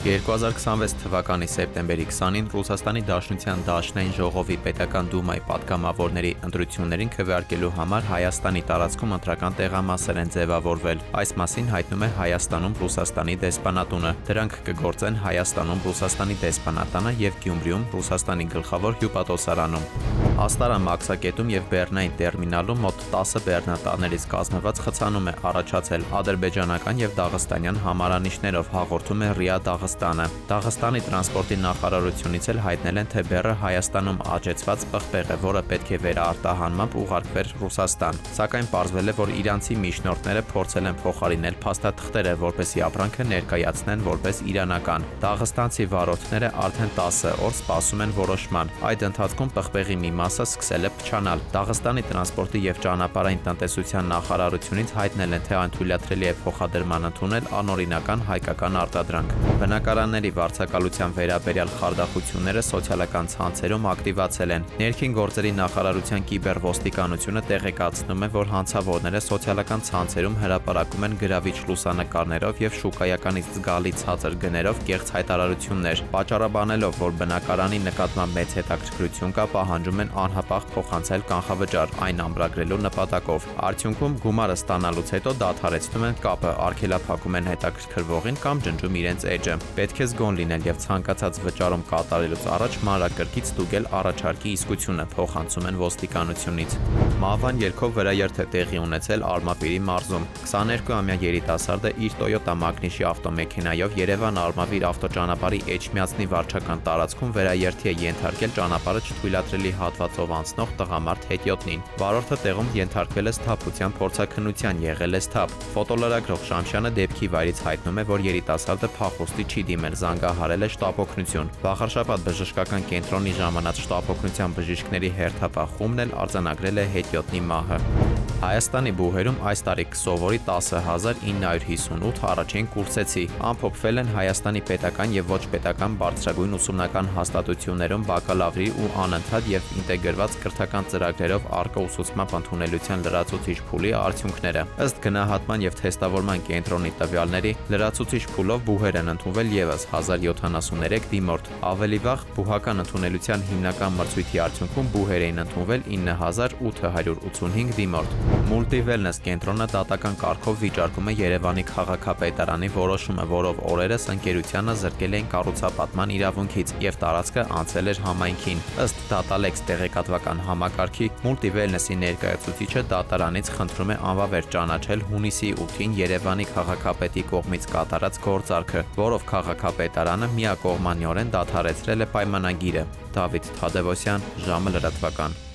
2026 թվականի սեպտեմբերի 20-ին Ռուսաստանի Դաշնության Դաշնային ժողովի պետական դումայի պատգամավորների ընտրություններին քվեարկելու համար Հայաստանի տարածքում ընտրական տեղամասեր են ձևավորվել։ Այս մասին հայտնում է Հայաստանում Ռուսաստանի դեսպանատունը։ Դրանք կգործեն Հայաստանում Ռուսաստանի դեսպանատանը եւ Գյումրիում Ռուսաստանի գլխավոր հյուպատոսարանում։ Աստարան մաքսակետում եւ Բեռնային տերմինալում մոտ 10 բեռնատաներից կազմված խցանում է առաջացել ադրբեջանական եւ դաղստանյան համարանիշներով, հաղորդում է ՌԻԱ Դաղստանը։ Դաղստանի տրանսպորտի նախարարությունից էլ հայտնել են, թե բեռը Հայաստանում աճեցված պղպեղ է, որը պետք է վերարտահանմամբ ուղարկվեր Ռուսաստան։ Սակայն պարզվել է, որ իրանցի միջնորդները փորձել են փոխարինել փաստաթղթերը, որպեսզի ապրանքը ներկայացնեն որպես իրանական։ Դաղստանցի վարորդները արդեն 10 օր սպասում են որոշման։ Այդ ընթացքում պղպեղի մի մասը սկսել է փչանալ։ Դաղստանի տրանսպորտի եւ ճանապարհային տնտեսության նախարարությունից հայտնել են, թե այն թույլատրելի է փոխադրման ընդունել անօրինական հայկական արտադրանք։ Բնակարանների վարձակալության վերաբերյալ խարդախությունները սոցիալական ցանցերում ակտիվացել են։ Ներքին գործերի նախարարության կիբերոստիկանությունը տեղեկացնում է, որ հանցավորները սոցիալական ցանցերում հրապարակում են գրավիչ լուսանկարներով եւ շուկայականից զգալի ցածր գներով կեղծ հայտարարություններ, պատճառաբանելով, որ բնակարանի նկատմամբ մեծ հետաքրքրություն կա, պահանջում են անհապաղ փոխանցել կանխավճար, այն ամրագրելու նպատակով։ Արդյունքում գումարը ստանալուց հետո դադարեցնում են կապը, արգելափակում են հետաքրքրվողին կամ ջնջում իրենց էջը։ Պետք է զգոն լինել եւ ցանկացած վճարում կատարելուց առաջ մանրակրկիտ ստուգել առաջարկի իսկությունը, փոխանցում են ոստիկանությունից։ Մահվան ելքով վրաերթ է տեղի ունեցել Արմավիրի մարզում։ 22-ամյա երիտասարդը իր Toyota Magnich ավտոմեքենայով Երևան-Արմավիր ավտոճանապարհի Էջմիածնի վարչական տարածքում վրաերթի է ենթարկել ճանապարհը չթույլատրելի հատվածով անցնող տղամարդ հետիոտնին։ Վարորդը տեղում ենթարկվել է սթափության փորձաքննության, եղել է սթափ։ Ֆոտոլրագրող Շամշյանը դեպքի վայրից հայտնում է, որ երիտասարդը փախուստի չի դիմել, զանգահարել է շտապօգնություն։ Վաղարշաբաթ բժշկական կենտրոնի ժամանած շտապօգնության բժիշկների հերթապահ խումբն էլ արձանագրել է հետիոտնի մահը։ Հայաստանի բուհերում այս տարի կսովորի 10,958 առաջին կուրսեցի։ Ամփոփվել են Հայաստանի պետական եւ ոչ պետական բարձրագույն ուսումնական հաստատություններում բակալավրի ու անընդհատ եւ ինտեգրված կրթական ծրագրերով առկա ուսուցմամբ ընդունելության լրացուցիչ փուլի արդյունքները։ Ըստ գնահատման եւ թեստավորման կենտրոնի տվյալների, լրացուցիչ փուլով բուհեր են ընդունվել եւս 1073 դիմորդ։ Ավելի վաղ բուհական ընդունելության հիմնական մրցույթի արդյունքում բուհեր էին ընդունվել 9885 դիմորդ։ Multi-Wellness կենտրոնը դատական կարգով վիճարկում է Երևանի քաղաքապետարանի որոշումը, որով օրերս ընկերությանը զրկել էին կառուցապատման իրավունքից եւ տարածքը անցել էր համայնքին։ Ըստ Datalytics տեղեկատվական համակարգի, Multi-Wellness-ի ներկայացուցիչը դատարանից խնդրում է անվավեր ճանաչել հունիսի 8-ին Երևանի քաղաքապետի կողմից կատարած գործարքը, որով քաղաքապետարանը միակողմանիորեն դադարեցրել է պայմանագիրը։ Դավիթ Թադևոսյան, ժամը լրատվական։